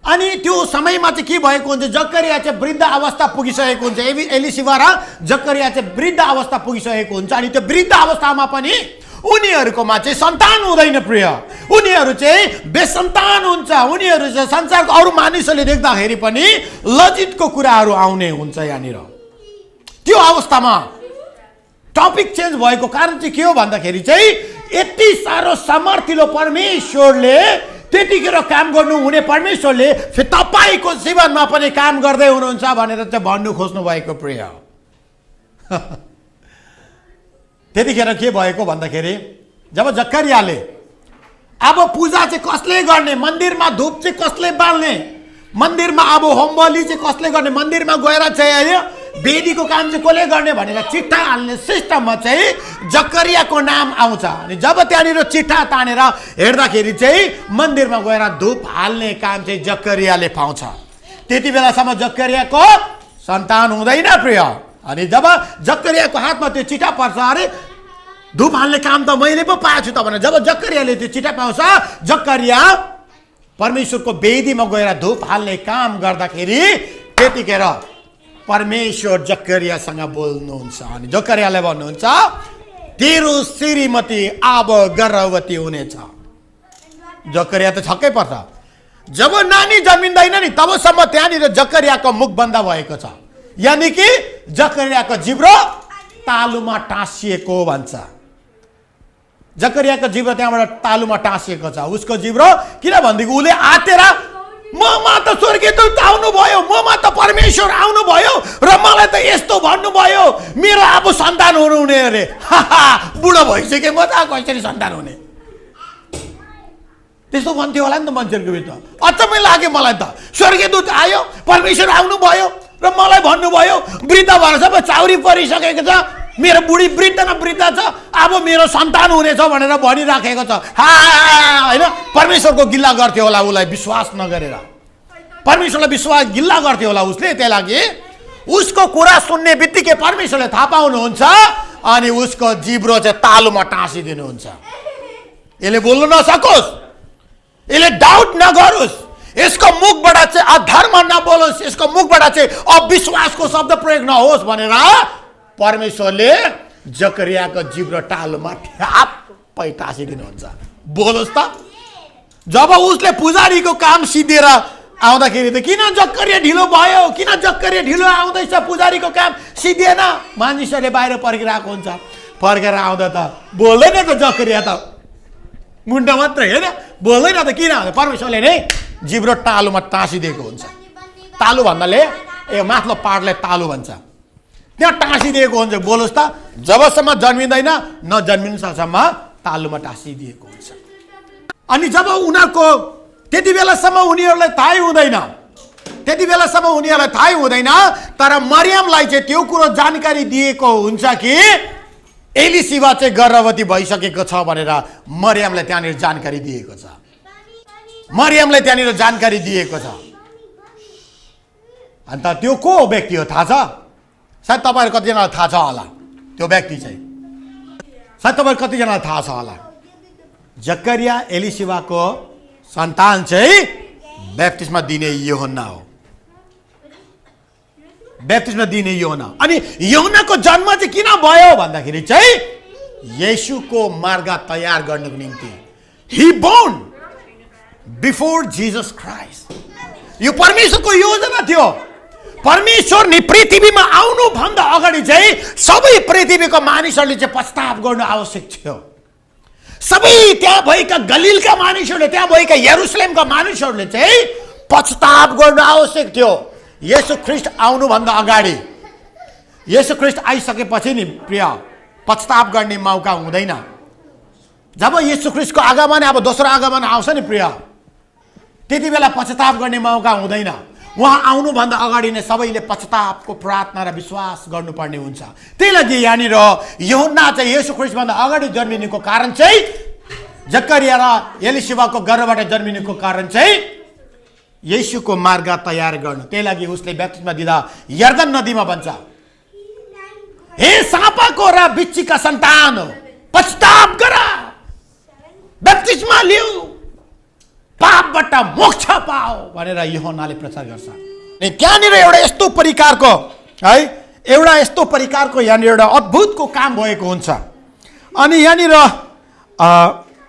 अनि त्यो समयमा चाहिँ के भएको हुन्छ, जकरिया चाहिँ वृद्ध अवस्था पुगिसकेको हुन्छ। एलिशिबा र जकरिया चाहिँ वृद्ध अवस्था पुगिसकेको हुन्छ। अनि त्यो वृद्ध अवस्थामा पनि उनीहरूकोमा चाहिँ सन्तान हुँदैन। प्रिय, उनीहरू चाहिँ बेसन्तान हुन्छ। उनीहरू चाहिँ संसारको अरू मानिसहरूले देख्दाखेरि पनि लज्जितको कुराहरू आउने हुन्छ। यहाँनिर त्यो अवस्थामा टपिक चेन्ज भएको कारण चाहिँ के हो भन्दाखेरि चाहिँ यति साह्रो समर्थिलो परमेश्वरले, त्यतिखेर काम गर्नु हुने परमेश्वरले तपाईँको जीवनमा पनि काम गर्दै हुनुहुन्छ भनेर चाहिँ भन्नु खोज्नु भएको। प्रिय, त्यतिखेर के भएको भन्दाखेरि जब जकरियाले अब पूजा चाहिँ कसले गर्ने, मन्दिरमा धूप चाहिँ कसले बाल्ने, मन्दिरमा अब होम बलि चाहिँ कसले गर्ने, मन्दिरमा गएर चाहिँ वेदीको काम चाहिँ कसले गर्ने भनेर चिट्ठा हाल्ने सिस्टममा चाहिँ जकरियाको नाम आउँछ। अनि जब त्यहाँनिर चिट्ठा तानेर हेर्दाखेरि चाहिँ मन्दिरमा गएर धूप हाल्ने काम चाहिँ जकरियाले पाउँछ। त्यति बेलासम्म जकरियाको सन्तान हुँदैन। प्रिय, अनि जब जकरियाको हातमा त्यो चिठा पर्छ, अरे धूप हाल्ने काम त मैले पो पाएको छु त भनेर जब जकरियाले त्यो चिठा पाउँछ, जकरिया परमेश्वरको वेदीमा गएर धूप हाल्ने काम गर्दाखेरि त्यतिखेर परमेश्वर जकरियासँग बोल्नुहुन्छ। अनि जकरियाले भन्नुहुन्छ, तेरो श्रीमती अब गर्भवती हुनेछ। जकरिया त छक्कै पर्छ। जब नानी जन्मिँदैन नि तबसम्म त्यहाँनिर जकरियाको मुख बन्द भएको छ। यानी कि जकरियाको जिब्रो तालुमा टाँसिएको भन्छ। जकरियाको जिब्रो त्यहाँबाट तालुमा टाँसिएको छ। उसको जिब्रो किनभनेदेखि उसले आतेर ममा त स्वर्गदूत आउनुभयो, ममा त परमेश्वर आउनुभयो र मलाई त यस्तो भन्नुभयो, मेरो अब सन्तान हुनुहुने अरे। बुढो भइसक्यो, म त कसरी सन्तान हुने, त्यस्तो भन्थ्यो होला नि त मान्छेहरूको भित्र। अचम्मै लाग्यो मलाई त, स्वर्गदूत आयो, परमेश्वर आउनुभयो र मलाई भन्नुभयो, वृद्ध भएर सबै चाउरी परिसकेको छ, मेरो बुढी वृद्ध न वृद्ध छ, अब मेरो सन्तान हुनेछ भनेर भनिराखेको छ। होइन, परमेश्वरको गिल्ला गर्थ्यो होला उसलाई विश्वास नगरेर, परमेश्वरलाई विश्वास गिल्ला गर्थ्यो होला उसले। त्यही लागि उसको कुरा सुन्ने बित्तिकै परमेश्वरले थाहा पाउनुहुन्छ अनि उसको जिब्रो चाहिँ तालुमा टाँसिदिनुहुन्छ। यसले बोल्नु नसकोस्, यसले डाउट नगरोस्, यसको मुखबाट चाहिँ अधर्म नबोलोस्, यसको मुखबाट चाहिँ अविश्वासको शब्द प्रयोग नहोस् भनेर परमेश्वरले जकरियाको जिब्रो तालुमा ठ्याप्पै टाँसिदिनुहुन्छ। बोलोस् त, जब उसले पुजारीको काम सिधेर आउँदाखेरि त किन जकरिया ढिलो भयो, किन जकरिया ढिलो आउँदैछ, पुजारीको काम सिधिएन। मानिसहरूले बाहिर पर्खिरहेको हुन्छ, फर्केर आउँदा त बोल्दैन त जकरिया, त मुन्टा मात्रै होइन, बोल्दैन त। किन परमेश्वरले नै जिब्रो तालुमा टाँसिदिएको हुन्छ। तालु भन्नाले माथिल्लो पार्टलाई तालु भन्छ, त्यहाँ टाँसिदिएको हुन्छ। बोलोस् त, जबसम्म जन्मिँदैन नजन्मिनुसम्म तालुमा टाँसिदिएको हुन्छ। अनि जब उनीहरूको त्यति बेलासम्म उनीहरूलाई थाहै हुँदैन, तर मरियमलाई चाहिँ त्यो कुरो जानकारी दिएको हुन्छ कि एलिसिबा चाहिँ गर्भवती भइसकेको छ भनेर मरियमलाई त्यहाँनिर जानकारी दिएको छ। अन्त त्यो को व्यक्ति हो थाहा छ? सायद तपाईँहरू कतिजनालाई थाहा छ होला। त्यो व्यक्ति चाहिँ सायद तपाईँहरू कतिजनालाई थाहा छ होला। जकरिया एलिसिबाको सन्तान चाहिँ बप्तिस्मा दिने यूहन्ना हो। अनि यूहन्नाको जन्म चाहिँ किन भयो भन्दाखेरि चाहिँ येशूको मार्ग तयार गर्नको निम्ति ही बोर्न बिफोर जीसस क्राइस्ट। यो परमेश्वरको योजना थियो। परमेश्वर नि पृथ्वीमा आउनुभन्दा अगाडि चाहिँ सबै पृथ्वीको मानिसहरूले चाहिँ पश्चाताप गर्नु आवश्यक थियो। सबै त्यहाँ भएका गलिलका मानिसहरूले, त्यहाँ भएका यरुसलेमका मानिसहरूले चाहिँ पश्चाताप गर्नु आवश्यक थियो। येशू ख्रीष्ट आउनुभन्दा अगाडि, येशू ख्रीष्ट आइसकेपछि नि प्रिय पश्चाताप गर्ने मौका हुँदैन। जब येशू ख्रीष्टको आगमन, अब दोस्रो आगमन आउँछ नि प्रिय, त्यति बेला पश्चाताप गर्ने मौका हुँदैन। उहाँ आउनुभन्दा अगाडि नै सबैले पश्चातापको प्रार्थना र विश्वास गर्नुपर्ने हुन्छ। त्यही लागि यहाँनिर यूहन्ना चाहिँ येशू ख्रीष्टभन्दा अगाडि जन्मिनुको कारण चाहिँ, जकरिया र एलिसिबाको गर्भबाट जन्मिनुको कारण चाहिँ येशूको मार्ग तयार गर्नु। त्यही लागि उसले बप्तिस्मा दिँदा यर्दन नदीमा भन्छ, हे साँपाको र बिच्छीका सन्तान हो, पश्चाताप गर, बप्तिस्मा लिऊ, पापबाट मोक्ष पाओ भनेर यूहन्नाले प्रचार गर्छ। अनि त्यहाँनिर एउटा यस्तो प्रकारको यहाँनिर एउटा अद्भुतको काम भएको हुन्छ। अनि यहाँनिर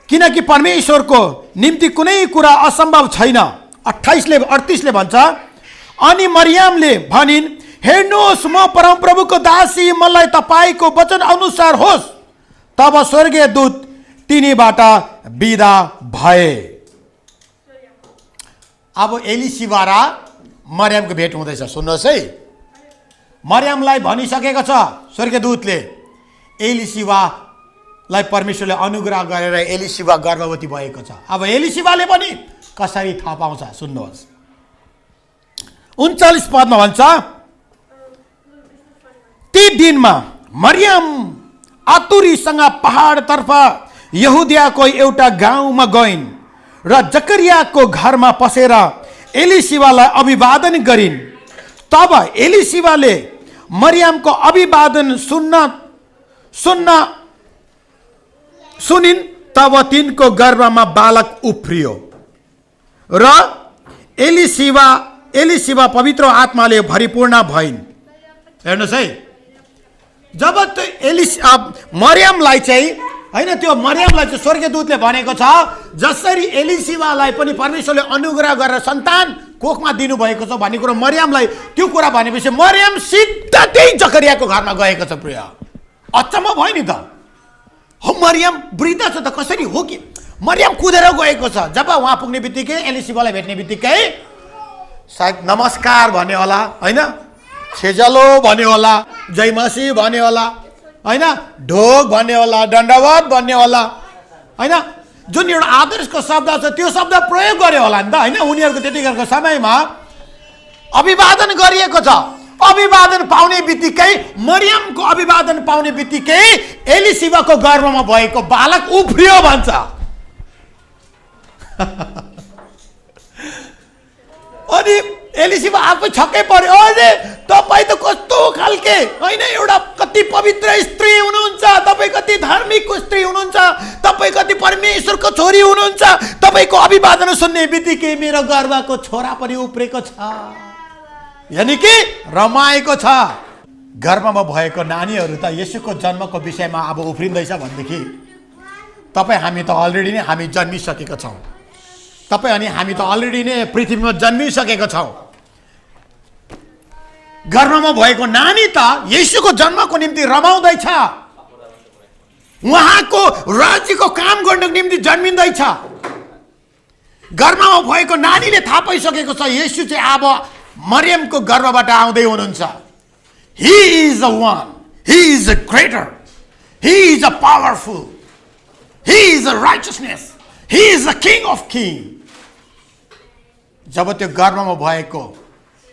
किनकि परमेश्वरको निम्ति कुनै कुरा असम्भव छैन। 28-38 भन्छ, अनि मरियमले भनिन्, हेर्नुहोस् म परमप्रभुको दासी, मलाई तपाईको वचन अनुसार होस्। तब स्वर्गीय दूत तिनीबाट बिदा भए। अब एलिसिबा र मरियमको भेट हुँदैछ। सुन्नुहोस् है, मरियमलाई भनिसकेको छ स्वर्गीय दूतले, एलिसिबालाई परमेश्वरले अनुग्रह गरेर एलिसिबा गर्भवती भएको छ। अब एलिसिबाले पनि कसरी थाहा पाउँछ? सुन्नुहोस्, 39 पदमा भन्छ, ती दिनमा मरियम आतुरीसँग पहाडतर्फ यहुदियाको एउटा गाउँमा गइन् र जकरियाको घरमा पसेर एलिसिबालाई अभिवादन गरिन्। तब एलिसिबाले मरियमको अभिवादन सुनिन्। तब तिनको गर्भमा बालक उफ्रियो र एलिसिबा पवित्र आत्माले भरिपूर्ण भइन्। हेर्नुहोस् है, जब मरियमलाई चाहिँ होइन, त्यो मरियमलाई चाहिँ स्वर्गीय दूतले भनेको छ, जसरी एलिसिबालाई पनि परमेश्वरले अनुग्रह गरेर सन्तान कोखमा दिनुभएको छ भन्ने कुरो मरियमलाई त्यो कुरा भनेपछि मरियम सिधा त्यही जकरियाको घरमा गएको छ। प्रिय अचम्म भयो नि त, हो मरियम वृद्ध छ त कसरी हो कि मरियम कुदेर गएको छ। जब उहाँ पुग्ने बित्तिकै एलिसिबालाई भेट्ने बित्तिकै सायद नमस्कार भन्यो होला, होइन, छेजलो भन्यो होला, जयमसी भन्यो होला, होइन, ढोक भन्यो होला, दण्डवत भन्यो होला, होइन, जुन एउटा आदर्शको शब्द छ त्यो शब्द प्रयोग गर्यो होला नि त, होइन। उनीहरूको त्यतिखेरको समयमा अभिवादन गरिएको छ। अभिवादन पाउने बित्तिकै, मरियमको अभिवादन पाउने बित्तिकै एलिसिबाको गर्भमा भएको बालक उफ्रियो भन्छ। अनि एलिसिबा आफै छक्कै पर्यो, अरे तपाईँ त कस्तो खालके, होइन, एउटा कति पवित्र स्त्री हुनुहुन्छ, तपाईँ कति धार्मिक स्त्री हुनुहुन्छ, तपाईँ कति परमेश्वरको छोरी हुनुहुन्छ, तपाईँको अभिवादन सुन्ने बित्तिकै मेरो गर्भको छोरा पनि उफ्रेको छ, यानि कि रमाएको छ। गर्भमा भएको नानीहरू त येशूको जन्मको विषयमा अब उफ्रिँदैछ भनेदेखि तपाईँ हामी त अलरेडी नै हामी जन्मिसकेका छौँ। तपाईँ अनि हामी त अलरेडी नै पृथ्वीमा जन्मिसकेका छौँ। गर्भमा भएको नानी त येशूको जन्मको निम्ति रमाउँदैछ, उहाँको राज्यको काम गर्नको निम्ति जन्मिँदैछ। गर्भमा भएको नानीले थाहा पाइसकेको छ येशू चाहिँ अब मरियमको गर्भबाट आउँदै हुनुहुन्छ। He is a one, he is a greater, he is a powerful, he is a richness, he is a king of king. जब त्यो गर्भमा भएको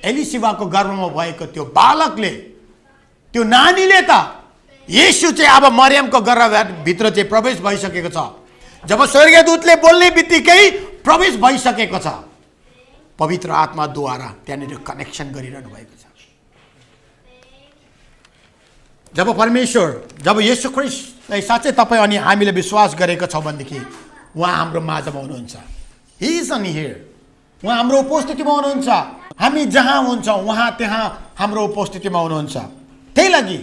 एलिसिबाको गर्भमा भएको त्यो बालकले, त्यो नानीले त येशू चाहिँ अब मरियमको गर्भभित्र चाहिँ प्रवेश भइसकेको छ। जब स्वर्गदूतले बोल्ने बित्तिकै प्रवेश भइसकेको छ। पवित्र आत्माद्वारा त्यहाँनिर कनेक्सन गरिरहनु भएको छ। जब परमेश्वर, जब येशू ख्रीष्टलाई साँच्चै तपाईँ अनि हामीले विश्वास गरेको छौँ भनेदेखि उहाँ हाम्रो माझमा हुनुहुन्छ। हि इज इन हियर, उहाँ हाम्रो उपस्थितिमा हुनुहुन्छ। हामी जहाँ हुन्छौँ उहाँ त्यहाँ हाम्रो उपस्थितिमा हुनुहुन्छ। त्यही लागि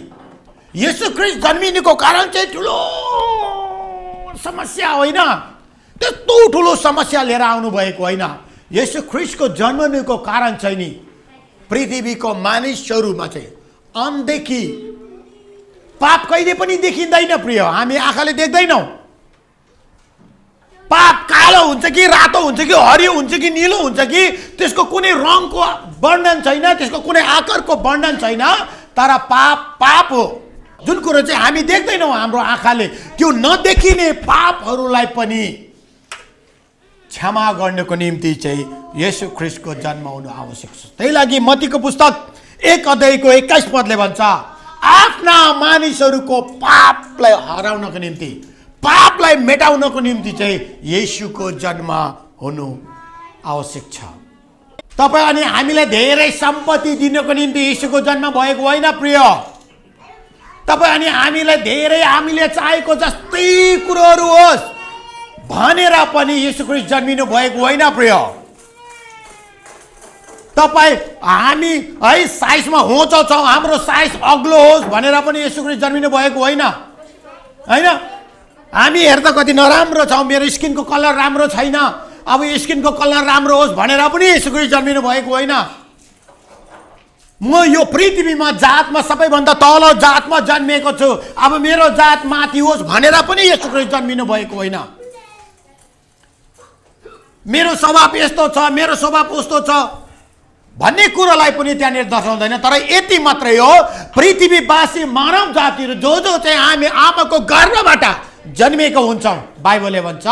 येशू ख्रीष्ट जन्मिनुको कारण चाहिँ ठुलो समस्या होइन, त्यस्तो ठुलो समस्या लिएर आउनुभएको होइन। येशू ख्रीष्टको जन्मनुको कारण चाहिँ नि पृथ्वीको मानिसहरूमा चाहिँ अनदेखि पाप कहिले पनि देखिँदैन प्रिय। हामी आँखाले देख्दैनौँ। पाप कालो हुन्छ कि रातो हुन्छ कि हरियो हुन्छ कि निलो हुन्छ कि त्यसको कुनै रङको वर्णन छैन, त्यसको कुनै आकारको वर्णन छैन, तर पाप पाप हो। जुन कुरो चाहिँ हामी देख्दैनौँ हाम्रो आँखाले, त्यो नदेखिने पापहरूलाई पनि क्षमा गर्नको निम्ति चाहिँ येशू ख्रीष्टको जन्म हुनु आवश्यक छ। त्यही लागि मत्तीको पुस्तक 1 अध्यायको 21 पदले भन्छ, आफ्ना मानिसहरूको पापलाई हराउनको निम्ति, पापलाई मेटाउनको निम्ति चाहिँ येशूको जन्म हुनु आवश्यक छ। तपाईँ अनि हामीलाई धेरै सम्पत्ति दिनको निम्ति येशूको जन्म भएको होइन प्रिय। तपाईँ अनि हामीलाई धेरै हामीले चाहेको जस्तै कुरोहरू होस् भनेर पनि येशू ख्रीष्ट जन्मिनु भएको होइन प्रिय। तपाईँ हामी है साइजमा होचो छौँ, हाम्रो साइज अग्लो होस् भनेर पनि येशू ख्रीष्ट जन्मिनु भएको होइन। होइन, हामी हेर्दा कति नराम्रो छौँ, मेरो स्किनको कलर राम्रो छैन, अब स्किनको कलर राम्रो होस् भनेर पनि येशू ख्रीष्ट जन्मिनु भएको होइन। म यो पृथ्वीमा जातमा सबैभन्दा तल जातमा जन्मिएको छु, अब मेरो जात माथि होस् भनेर पनि येशू ख्रीष्ट जन्मिनु भएको होइन। मेरो स्वभाव यस्तो छ, मेरो स्वभाव उस्तो छ भन्ने कुरोलाई पनि त्यहाँनिर दर्शाउँदैन। तर यति मात्रै हो, पृथ्वीवासी मानव जातिहरू जो जो चाहिँ हामी आमाको गर्भबाट जन्मिएको हुन्छौँ, बाइबलले भन्छ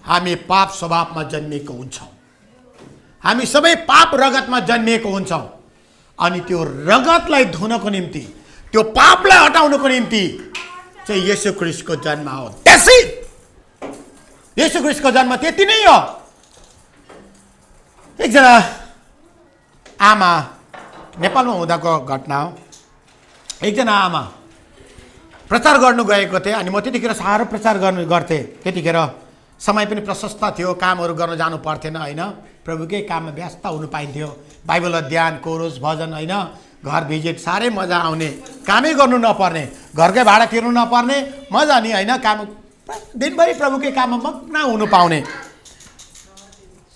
हामी पाप स्वभावमा जन्मिएको हुन्छौँ। हामी सबै पाप रगतमा जन्मिएको हुन्छौँ। अनि त्यो रगतलाई धुनको निम्ति, त्यो पापलाई हटाउनको निम्ति चाहिँ येशू ख्रीष्टको जन्म हो। त्यसै येशू ख्रीष्टको जन्म त्यति नै हो। एकजना आमा, नेपालमा हुँदाको घटना हो। एकजना आमा प्रचार गर्नु गएको थिएँ अनि म त्यतिखेर साह्रो प्रचार गर्थेँ। त्यतिखेर समय पनि प्रशस्त थियो, कामहरू गर्न जानु पर्थेन होइन, प्रभुकै काममा व्यस्त हुनु पाइन्थ्यो। बाइबल अध्ययन, कोरस, भजन होइन, घर भिजिट साह्रै मजा आउने, कामै गर्नु नपर्ने, घरकै भाडा तिर्नु नपर्ने, मजा नि होइन, काम दिनभरि प्रभुकै काममा मग्न हुनु पाउने।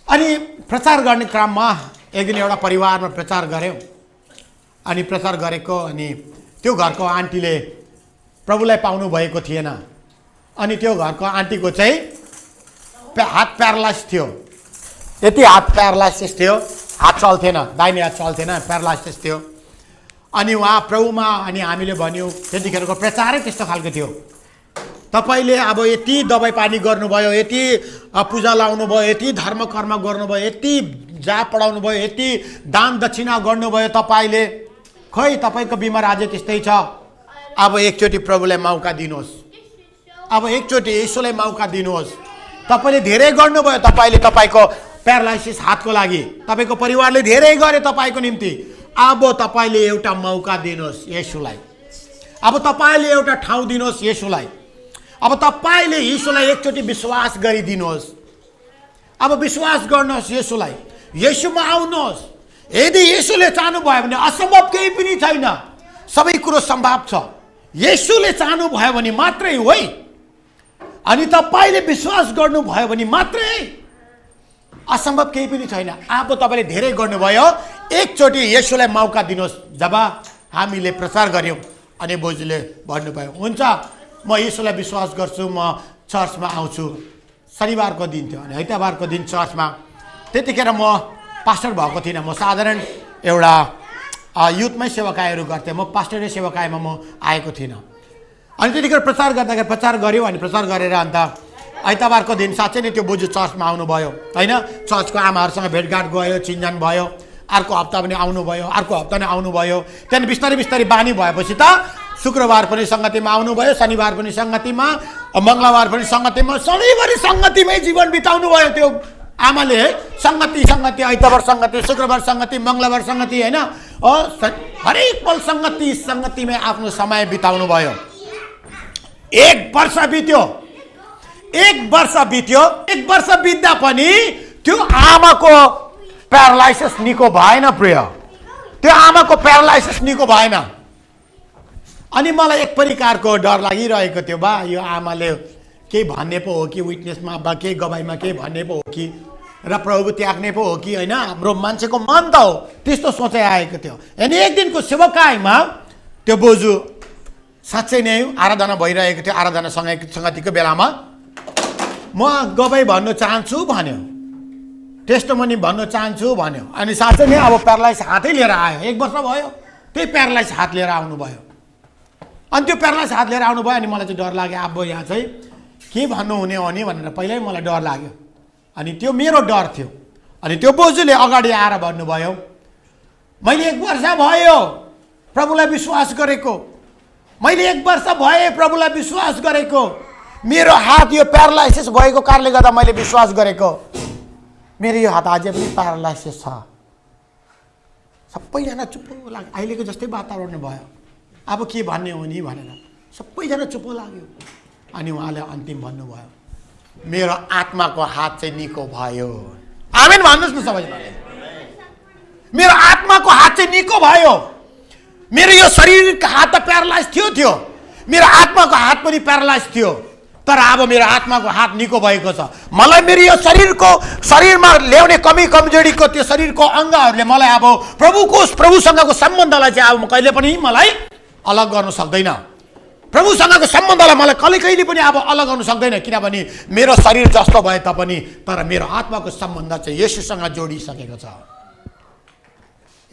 अनि प्रचार गर्ने क्रममा एक दिन एउटा परिवारमा प्रचार गऱ्यौँ। अनि प्रचार गरेको अनि त्यो घरको आन्टीले प्रभुलाई पाउनु भएको थिएन। अनि त्यो घरको आन्टीको चाहिँ हात प्यारालाइसिस थियो, यति हात प्यारालाइसिस थियो, हात चल्थेन, दाहिने हात चल्थेन, प्यारालाइसिस थियो। अनि उहाँ प्रभुमा, अनि हामीले भन्यौँ, त्यतिखेरको प्रचारै त्यस्तो खालको थियो, तपाईँले अब यति दबाई पानी गर्नुभयो, यति पूजा लाउनु भयो, यति धर्म कर्म गर्नुभयो, यति जाप पढाउनु भयो, यति दान दक्षिणा गर्नुभयो तपाईँले, खै तपाईँको बिमार अझै त्यस्तै छ। अब एकचोटि प्रभुलाई मौका दिनुहोस्, अब एकचोटि येशूलाई मौका दिनुहोस्। तपाईँले धेरै गर्नुभयो, तपाईँले तपाईँको प्यारालाइसिस हातको लागि, तपाईँको परिवारले धेरै गर्यो तपाईँको निम्ति। अब तपाईँले एउटा मौका दिनुहोस् येशूलाई, अब तपाईँले एउटा ठाउँ दिनुहोस् येशूलाई, अब तपाईँले येशूलाई एकचोटि विश्वास गरिदिनुहोस्। अब विश्वास गर्नुहोस् येशूलाई, येशूमा आउनुहोस्। यदि येशूले चाहनुभयो भने असम्भव केही पनि छैन, सबै कुरो सम्भव छ। येशूले चाहनुभयो भने मात्रै हो है, अनि तपाईँले विश्वास गर्नुभयो भने मात्रै, असम्भव केही पनि छैन। अब तपाईँले धेरै गर्नुभयो, एकचोटि येशूलाई मौका दिनुहोस्। जब हामीले प्रचार गऱ्यौँ अनि बोजूले भन्नुभयो, हुन्छ म येशूलाई विश्वास गर्छु, म चर्चमा आउँछु। शनिबारको दिन थियो अनि आइतबारको दिन चर्चमा, त्यतिखेर म पास्टर भएको थिइनँ। म साधारण एउटा युथमै सेवाकायहरू गर्थेँ। म पास्टरै सेवाकायमा म आएको थिइनँ। अनि त्यतिखेर प्रचार गर्दाखेरि प्रचार गऱ्यो अनि प्रचार गरेर अन्त आइतबारको दिन साँच्चै नै त्यो बोजू चर्चमा आउनुभयो होइन। चर्चको आमाहरूसँग भेटघाट गयो, चिनजान भयो। अर्को हप्ता पनि आउनुभयो, अर्को हप्ता नै आउनुभयो। त्यहाँदेखि बिस्तारै बिस्तारै बानी भएपछि त शुक्रबार पनि सङ्गतिमा आउनुभयो, शनिबार पनि सङ्गतिमा, मङ्गलबार पनि सङ्गतिमा, सधैँभरि सङ्गतिमै जीवन बिताउनु भयो त्यो आमाले है। सङ्गति आइतबार सङ्गति, शुक्रबार सङ्गति, मङ्गलबार सङ्गति होइन। हरेक पल सङ्गतिमै आफ्नो समय बिताउनु भयो। एक वर्ष बित्दा पनि त्यो आमाको प्यारालाइसिस निको भएन प्रिय। त्यो आमाको प्यारालाइसिस निको भएन। अनि मलाई एक प्रकारको डर लागिरहेको थियो, बा यो आमाले केही भन्ने पो हो कि, विटनेसमा बा केही गवाईमा केही भन्ने पो हो कि, र प्रभु त्याग्ने पो हो कि होइन। हाम्रो मान्छेको मन त हो, त्यस्तो सोचाइ आएको थियो। अनि एक दिनको सेवाकाईमा त्यो बोजू साँच्चै नै आराधना भइरहेको थियो। आराधना सङ्गतिको बेलामा म गवाई भन्नु चाहन्छु भन्यो, टेस्टमनी भन्नु चाहन्छु भन्यो। अनि साँच्चै नै अब प्यारालाइज हातै लिएर आयो। 1 वर्ष भयो त्यही प्यारालाइज हात लिएर आउनुभयो। अनि त्यो प्यारालाइज हात लिएर आउनुभयो। अनि मलाई चाहिँ डर लाग्यो, अब यहाँ चाहिँ के भन्नुहुने हो नि भनेर पहिल्यै मलाई डर लाग्यो। अनि त्यो मेरो डर थियो। अनि त्यो बोजूले अगाडि आएर भन्नुभयो, मैले 1 वर्ष भयो प्रभुलाई विश्वास गरेको, मैले 1 वर्ष भए प्रभुलाई विश्वास गरेको, मेरो हात यो प्यारालाइसिस भएको कारणले गर्दा मैले विश्वास गरेको, मेरो यो हात अझै पनि प्यारालाइसिस छ। सबैजना चुप्पो लाग्यो। अहिलेको जस्तै वातावरण भयो, अब के भन्ने हो नि भनेर सबैजना चुप्पो लाग्यो। अनि उहाँले अन्तिम भन्नुभयो, मेरो आत्माको हात चाहिँ निको भयो। आमेन भन्नुहोस् न सबैजनाले। मेरो आत्माको हात चाहिँ निको भयो। मेरो यो शरीरको हात त प्यारालाइज थियो, मेरो आत्माको हात पनि प्यारालाइज थियो, तर अब मेरो आत्माको हात निको भएको छ। मलाई मेरो यो शरीरमा ल्याउने कमी कमजोरीको त्यो शरीरको अङ्गहरूले मलाई अब प्रभुसँगको सम्बन्धलाई चाहिँ अब कहिले पनि मलाई अलग गर्न सक्दैन। प्रभुसँगको सम्बन्धलाई मलाई कहिले पनि अब अलग गर्नु सक्दैन। किनभने मेरो शरीर जस्तो भए तापनि तर मेरो आत्माको सम्बन्ध चाहिँ येशूसँग जोडिसकेको छ।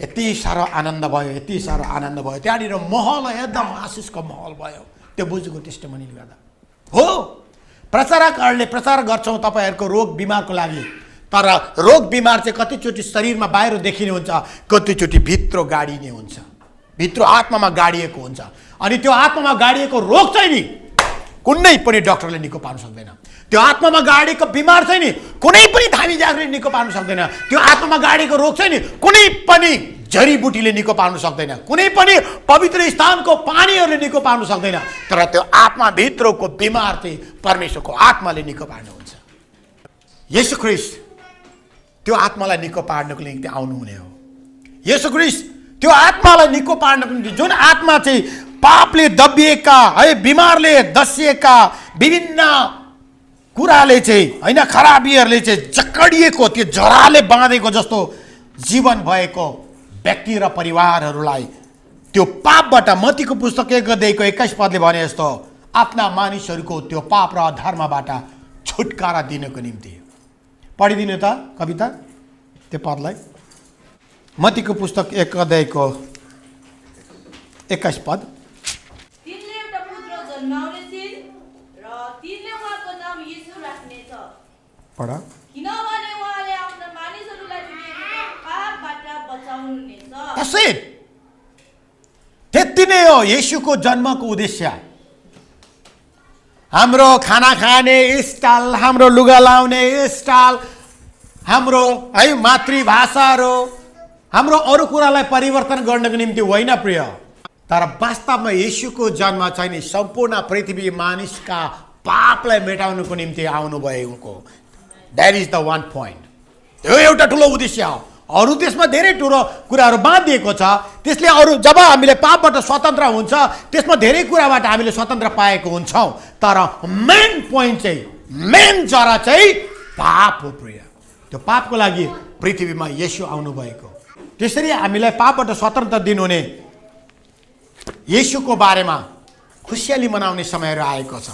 यति साह्रो आनन्द भयो। त्यहाँनिर माहौल एकदम आशिषको माहौल भयो त्यो बोजूको टेस्टिमनीले गर्दा। हो, प्रचारकहरूले प्रचार गर्छौँ तपाईँहरूको रोग बिमारको लागि, तर रोग बिमार चाहिँ कतिचोटि शरीरमा बाहिर देखिने हुन्छ, कतिचोटि भित्र गाडिने हुन्छ, भित्र आत्मामा गाडिएको हुन्छ। अनि त्यो आत्मामा गाडिएको रोग चाहिँ नि कुनै पनि डक्टरले निको पार्न सक्दैन। त्यो आत्मामा गाडेको बिमार चाहिँ नि कुनै पनि धामी जागले निको पार्न सक्दैन। त्यो आत्मामा गाडेको रोग चाहिँ नि कुनै पनि जडीबुटीले निको पार्न सक्दैन, कुनै पनि पवित्र स्थानको पानीहरूले निको पार्न सक्दैन। तर त्यो आत्माभित्रको बिमार चाहिँ परमेश्वरको आत्माले निको पार्नुहुन्छ। येशू ख्रीष्ट त्यो आत्मालाई निको पार्नको निम्ति आउनुहुने हो। येशू ख्रीष्ट त्यो आत्मालाई निको पार्नको निम्ति, जुन आत्मा चाहिँ पापले दबिएका है, बिमारले दसिएका, विभिन्न कुराले चाहिँ होइन, खराबीहरूले चाहिँ जकडिएको, त्यो जराले बाँधेको जस्तो जीवन भएको व्यक्ति र परिवारहरूलाई त्यो पापबाट, मत्तीको पुस्तक 1:21 भने जस्तो आफ्ना मानिसहरूको त्यो पाप र अधर्मबाट छुटकारा दिनको निम्ति। पढिदिनु त कविता त्यो पदलाई, मत्तीको पुस्तक 1:21। पढ। त्यति नै हो येशूको जन्मको उद्देश्य। हाम्रो खाना खाने स्टाइल, हाम्रो लुगा लाउने स्टाइल, हाम्रो है मातृभाषाहरू, हाम्रो अरू कुरालाई परिवर्तन गर्नको निम्ति होइन प्रिय, तर वास्तवमा येशूको जन्म चाहिँ नि सम्पूर्ण पृथ्वी मानिसका पापलाई मेटाउनको निम्ति आउनुभएको। That is the one point. त्यो एउटा ठुलो उद्देश्य हो। अरू त्यसमा धेरै ठुलो कुराहरू बाँधिएको छ। त्यसले अरू जब हामीले पापबाट स्वतन्त्र हुन्छ त्यसमा धेरै कुराबाट हामीले स्वतन्त्र पाएको हुन्छौँ, तर मेन पोइन्ट चाहिँ, मेन जरा चाहिँ पाप हो प्रिय। त्यो पापको लागि पृथ्वीमा येशू आउनुभएको। त्यसरी हामीलाई पापबाट स्वतन्त्र दिनुहुने येशूको बारेमा खुसियाली मनाउने समयहरू आएको छ।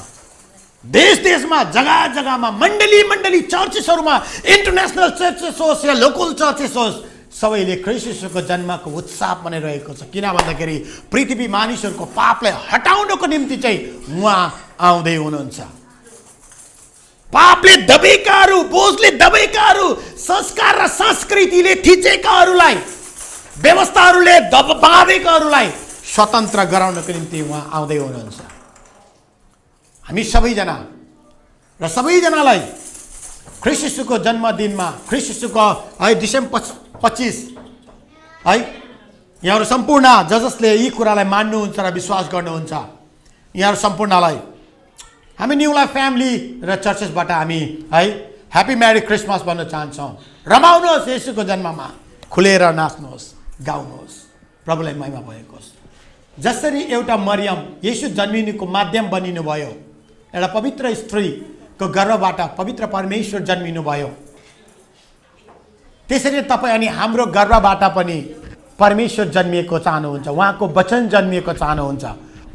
देश देशमा जग्गा जग्गामा मण्डली चर्चेसहरूमा इन्टरनेसनल चर्चेस होस् या लोकल चर्चेस होस् सबैले ख्रीष्ट येशूको जन्मको उत्साह मनाइरहेको छ। किन भन्दाखेरि पृथ्वी मानिसहरूको पापलाई हटाउनको निम्ति चाहिँ उहाँ आउँदै हुनुहुन्छ। पापले दबेकाहरू, बोझले दबेकाहरू, संस्कार र संस्कृतिले थिचेकाहरूलाई, व्यवस्थाहरूले दबाएकाहरूलाई स्वतन्त्र गराउनको निम्ति उहाँ आउँदै हुनुहुन्छ। हामी सबैजना र सबैजनालाई ख्रीष्ट येशूको जन्मदिनमा, ख्रीष्ट येशूको डिसेम्बर 25 है, यहाँहरू सम्पूर्ण जसले यी कुरालाई मान्नुहुन्छ र विश्वास गर्नुहुन्छ, यहाँहरू सम्पूर्णलाई हामी न्यू लाइफ फ्यामिली र चर्चेसबाट हामी है ह्याप्पी मेरी क्रिसमस भन्न चाहन्छौँ। रमाउनुहोस्, येशूको जन्ममा खुलेर नाच्नुहोस्, गाउनुहोस्, प्रभुलाई महिमा भएको होस्। जसरी एउटा मरियम येशू जन्मिनुको माध्यम बनिनुभयो, एउटा पवित्र स्त्रीको गर्भबाट पवित्र परमेश्वर जन्मिनुभयो, त्यसरी तपाईँ अनि हाम्रो गर्भबाट पनि परमेश्वर जन्मिएको चाहनुहुन्छ, उहाँको वचन जन्मिएको चाहनुहुन्छ,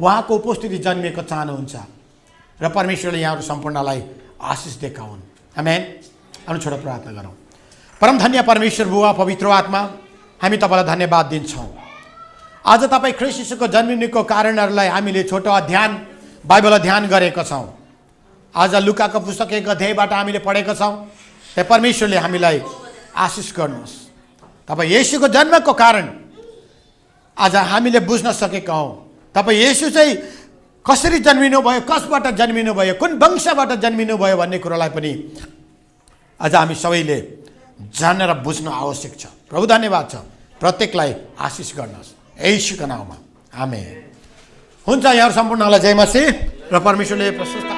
उहाँको उपस्थिति जन्मिएको चाहनुहुन्छ र परमेश्वरले यहाँहरू सम्पूर्णलाई आशिष देखाउन्। आमेन। हामी छोटो प्रार्थना गरौँ। परम धन्य परमेश्वर बुवा, पवित्र आत्मा, हामी तपाईँलाई धन्यवाद दिन्छौँ। आज तपाईँ ख्रीष्ट येशूको जन्मिनुको कारणहरूलाई हामीले छोटो अध्ययन बाइबल अध्ययन गरेका छौँ। आज लुकाको पुस्तक 1 अध्यायबाट हामीले पढेका छौँ। त्यहाँ परमेश्वरले हामीलाई आशिष गर्नुहोस्। तपाईँ येशूको जन्मको कारण आज हामीले बुझ्न सकेका हौँ। तपाईँ येशू चाहिँ कसरी जन्मिनु भयो, कसबाट जन्मिनु भयो, कुन वंशबाट जन्मिनु भयो भन्ने कुरालाई पनि आज हामी सबैले जानेर बुझ्न आवश्यक छ। प्रभु धन्यवाद छ। प्रत्येकलाई आशिष गर्नुहोस् येशूको नाममा। आमेन। हुन्छ, यहाँहरू सम्पूर्णलाई जय मसीह र परमेश्वरले प्रशस्त